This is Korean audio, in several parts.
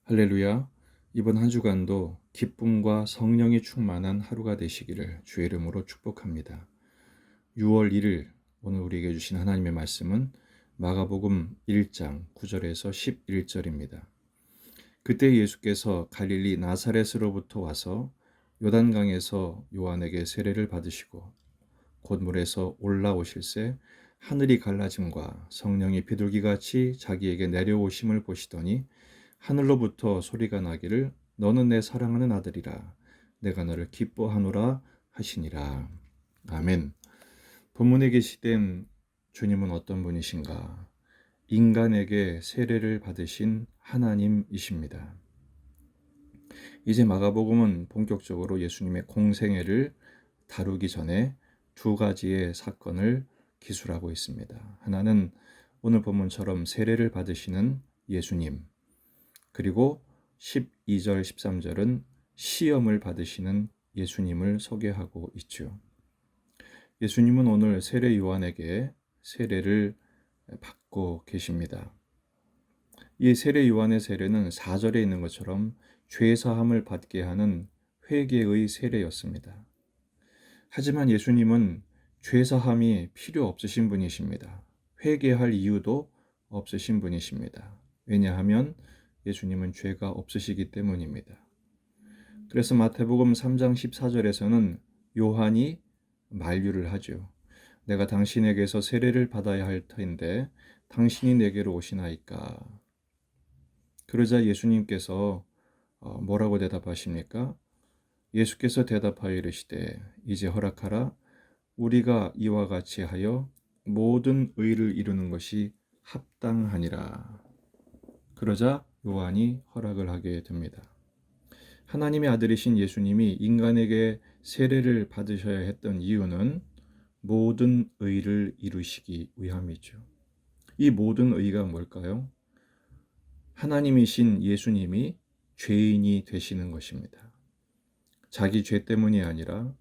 할렐루야. 이번 한 주간도 기쁨과 성령이 충만한 하루가 되시기를 주의 이름으로 축복합니다. 6월 1일 오늘 우리에게 주신 하나님의 말씀은 마가복음 1장 9절에서 11절입니다. 그때 예수께서 갈릴리 나사렛으로부터 와서 요단강에서 요한에게 세례를 받으시고 곧 물에서 올라오실새 하늘이 갈라짐과 성령이 비둘기같이 자기에게 내려오심을 보시더니 하늘로부터 소리가 나기를 너는 내 사랑하는 아들이라 내가 너를 기뻐하노라 하시니라. 아멘. 본문에 게시된 주님은 어떤 분이신가? 인간에게 세례를 받으신 하나님이십니다. 이제 마가복음은 본격적으로 예수님의 공생애를 다루기 전에 두 가지의 사건을 기술하고 있습니다. 하나는 오늘 본문처럼 세례를 받으시는 예수님, 그리고 12절, 13절은 시험을 받으시는 예수님을 소개하고 있죠. 예수님은 오늘 세례 요한에게 세례를 받고 계십니다. 이 세례 요한의 세례는 4절에 있는 것처럼 죄사함을 받게 하는 회개의 세례였습니다. 하지만 예수님은 죄사함이 필요 없으신 분이십니다. 회개할 이유도 없으신 분이십니다. 왜냐하면 예수님은 죄가 없으시기 때문입니다. 그래서 마태복음 3장 14절에서는 요한이 만류를 하죠. 내가 당신에게서 세례를 받아야 할 터인데 당신이 내게로 오시나이까. 그러자 예수님께서 뭐라고 대답하십니까? 예수께서 대답하여 이르시되 이제 허락하라. 우리가 이와 같이 하여 모든 의를 이루는 것이 합당하니라. 그러자 요한이 허락을 하게 됩니다. 하나님의 아들이신 예수님이 인간에게 세례를 받으셔야 했던 이유는 모든 의를 이루시기 위함이죠. 이 모든 의가 뭘까요? 하나님이신 예수님이 죄인이 되시는 것입니다. 자기 죄 때문이 아니라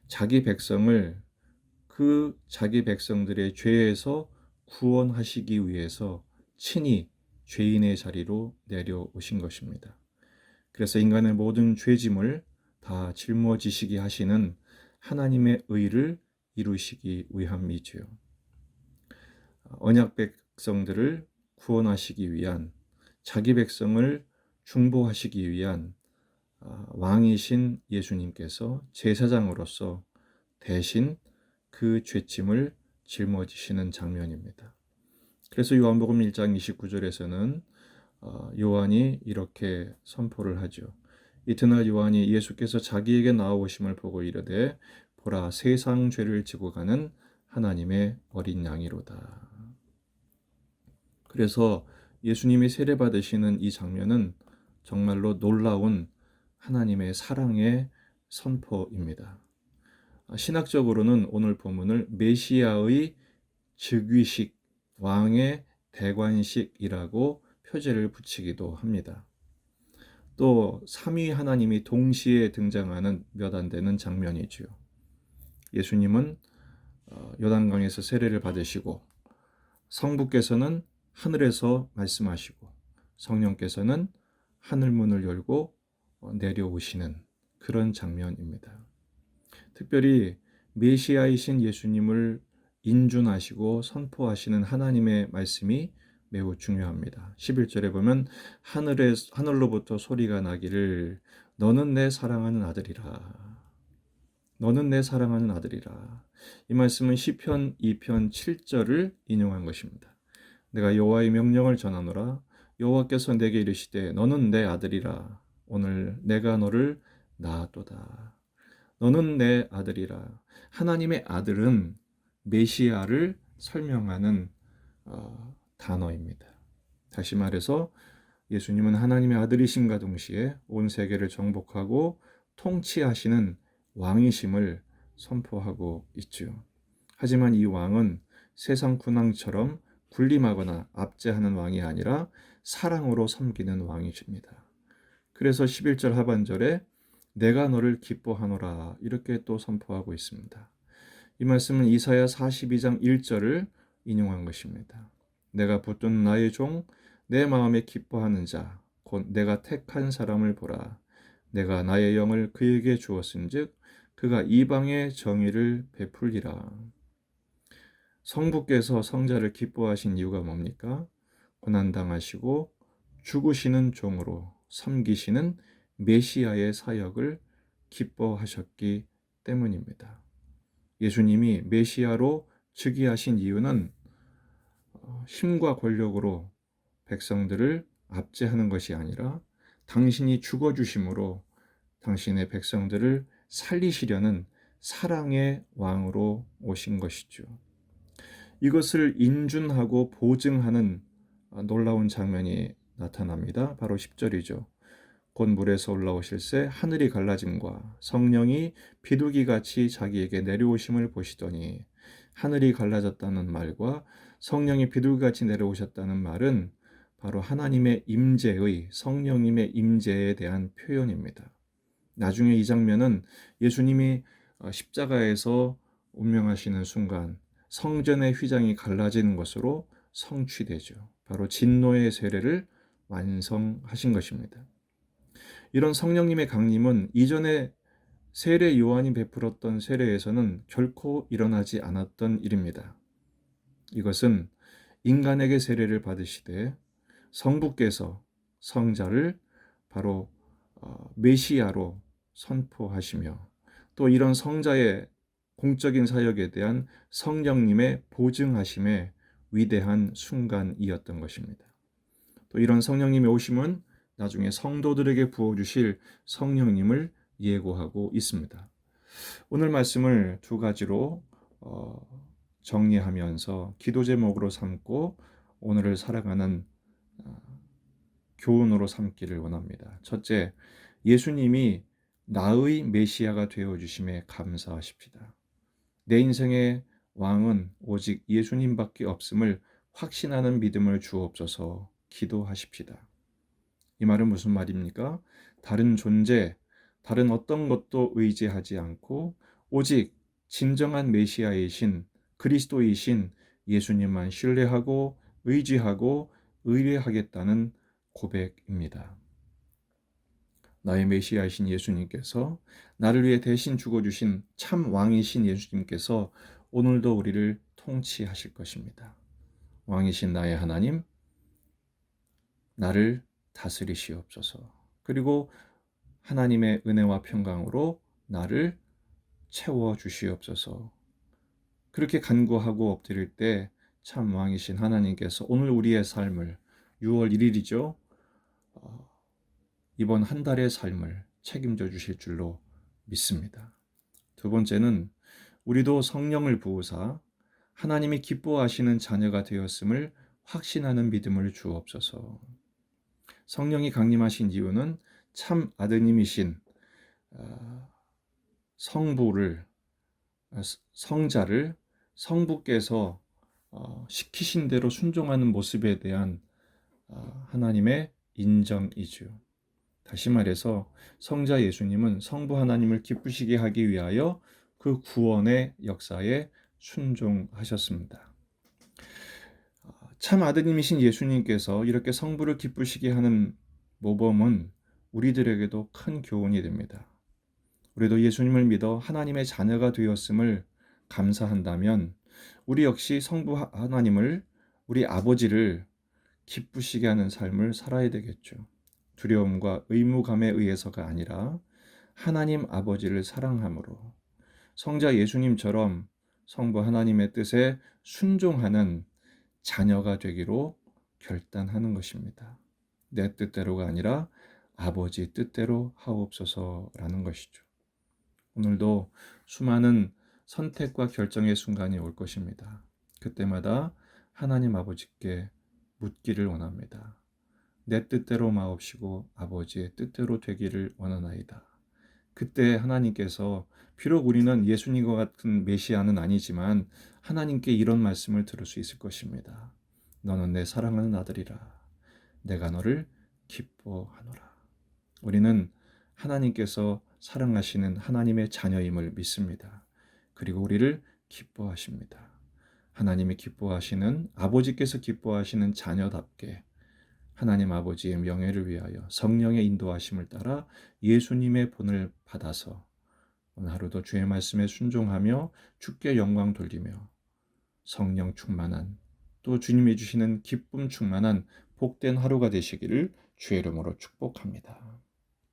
자기 백성을 그 자기 백성들의 죄에서 구원하시기 위해서 친히 죄인의 자리로 내려오신 것입니다. 그래서 인간의 모든 죄짐을 다 짊어지시게 하시는 하나님의 의를 이루시기 위함이지요. 언약 백성들을 구원하시기 위한, 자기 백성을 중보하시기 위한 왕이신 예수님께서 제사장으로서 대신 그 죄짐을 짊어지시는 장면입니다. 그래서 요한복음 1장 29절에서는 요한이 이렇게 선포를 하죠. 이튿날 요한이 예수께서 자기에게 나오심을 보고 이르되 보라 세상 죄를 지고 가는 하나님의 어린 양이로다. 그래서 예수님이 세례받으시는 이 장면은 정말로 놀라운 하나님의 사랑의 선포입니다. 신학적으로는 오늘 본문을 메시아의 즉위식, 왕의 대관식이라고 표제를 붙이기도 합니다. 또 삼위 하나님이 동시에 등장하는 몇 안 되는 장면이지요. 예수님은 요단강에서 세례를 받으시고 성부께서는 하늘에서 말씀하시고 성령께서는 하늘문을 열고 내려오시는 그런 장면입니다. 특별히 메시아이신 예수님을 인준하시고 선포하시는 하나님의 말씀이 매우 중요합니다. 11절에 보면 하늘로부터 소리가 나기를 너는 내 사랑하는 아들이라. 너는 내 사랑하는 아들이라. 이 말씀은 시편 2편 7절을 인용한 것입니다. 내가 여호와의 명령을 전하노라. 여호와께서 내게 이르시되 너는 내 아들이라. 오늘 내가 너를 낳았도다. 너는 내 아들이라. 하나님의 아들은 메시아를 설명하는 단어입니다. 다시 말해서 예수님은 하나님의 아들이심과 동시에 온 세계를 정복하고 통치하시는 왕이심을 선포하고 있죠. 하지만 이 왕은 세상 군왕처럼 군림하거나 압제하는 왕이 아니라 사랑으로 섬기는 왕이십니다. 그래서 11절 하반절에 내가 너를 기뻐하노라 이렇게 또 선포하고 있습니다. 이 말씀은 이사야 42장 1절을 인용한 것입니다. 내가 붙든 나의 종 내 마음에 기뻐하는 자 곧 내가 택한 사람을 보라. 내가 나의 영을 그에게 주었은즉 그가 이방의 정의를 베풀리라. 성부께서 성자를 기뻐하신 이유가 뭡니까? 고난당하시고 죽으시는 종으로 섬기시는 메시아의 사역을 기뻐하셨기 때문입니다. 예수님이 메시아로 즉위하신 이유는 힘과 권력으로 백성들을 압제하는 것이 아니라 당신이 죽어주심으로 당신의 백성들을 살리시려는 사랑의 왕으로 오신 것이죠. 이것을 인준하고 보증하는 놀라운 장면이 나타납니다. 바로 10절이죠. 곧 물에서 올라오실새 하늘이 갈라짐과 성령이 비둘기같이 자기에게 내려오심을 보시더니, 하늘이 갈라졌다는 말과 성령이 비둘기같이 내려오셨다는 말은 바로 하나님의 임재의, 성령님의 임재에 대한 표현입니다. 나중에 이 장면은 예수님이 십자가에서 운명하시는 순간 성전의 휘장이 갈라지는 것으로 성취되죠. 바로 진노의 세례를 완성하신 것입니다. 이런 성령님의 강림은 이전에 세례 요한이 베풀었던 세례에서는 결코 일어나지 않았던 일입니다. 이것은 인간에게 세례를 받으시되 성부께서 성자를 바로 메시아로 선포하시며, 또 이런 성자의 공적인 사역에 대한 성령님의 보증하심의 위대한 순간이었던 것입니다. 또 이런 성령님의 오심은 나중에 성도들에게 부어주실 성령님을 예고하고 있습니다. 오늘 말씀을 두 가지로 정리하면서 기도 제목으로 삼고 오늘을 살아가는 교훈으로 삼기를 원합니다. 첫째, 예수님이 나의 메시아가 되어주심에 감사하십시다. 내 인생의 왕은 오직 예수님밖에 없음을 확신하는 믿음을 주옵소서 기도하십시다. 이 말은 무슨 말입니까? 다른 존재, 다른 어떤 것도 의지하지 않고 오직 진정한 메시아이신 그리스도이신 예수님만 신뢰하고 의지하고 의뢰하겠다는 고백입니다. 나의 메시아이신 예수님께서, 나를 위해 대신 죽어주신 참 왕이신 예수님께서 오늘도 우리를 통치하실 것입니다. 왕이신 나의 하나님, 나를 다스리시옵소서. 그리고 하나님의 은혜와 평강으로 나를 채워주시옵소서. 그렇게 간구하고 엎드릴 때 참 왕이신 하나님께서 오늘 우리의 삶을, 6월 1일이죠. 이번 한 달의 삶을 책임져 주실 줄로 믿습니다. 두 번째는 우리도 성령을 부으사 하나님이 기뻐하시는 자녀가 되었음을 확신하는 믿음을 주옵소서. 성령이 강림하신 이유는 참 아드님이신 성부를, 성자를 성부께서 시키신 대로 순종하는 모습에 대한 하나님의 인정이죠. 다시 말해서 성자 예수님은 성부 하나님을 기쁘시게 하기 위하여 그 구원의 역사에 순종하셨습니다. 참 아드님이신 예수님께서 이렇게 성부를 기쁘시게 하는 모범은 우리들에게도 큰 교훈이 됩니다. 우리도 예수님을 믿어 하나님의 자녀가 되었음을 감사한다면 우리 역시 성부 하나님을, 우리 아버지를 기쁘시게 하는 삶을 살아야 되겠죠. 두려움과 의무감에 의해서가 아니라 하나님 아버지를 사랑함으로 성자 예수님처럼 성부 하나님의 뜻에 순종하는 자녀가 되기로 결단하는 것입니다. 내 뜻대로가 아니라 아버지 뜻대로 하옵소서라는 것이죠. 오늘도 수많은 선택과 결정의 순간이 올 것입니다. 그때마다 하나님 아버지께 묻기를 원합니다. 내 뜻대로 마옵시고 아버지의 뜻대로 되기를 원하나이다. 그때 하나님께서, 비록 우리는 예수님과 같은 메시아는 아니지만 하나님께 이런 말씀을 들을 수 있을 것입니다. 너는 내 사랑하는 아들이라. 내가 너를 기뻐하노라. 우리는 하나님께서 사랑하시는 하나님의 자녀임을 믿습니다. 그리고 우리를 기뻐하십니다. 하나님이 기뻐하시는, 아버지께서 기뻐하시는 자녀답게 하나님 아버지의 명예를 위하여 성령의 인도하심을 따라 예수님의 본을 받아서 오늘 하루도 주의 말씀에 순종하며 주께 영광 돌리며 성령 충만한 또 주님이 주시는 기쁨 충만한 복된 하루가 되시기를 주의 이름으로 축복합니다.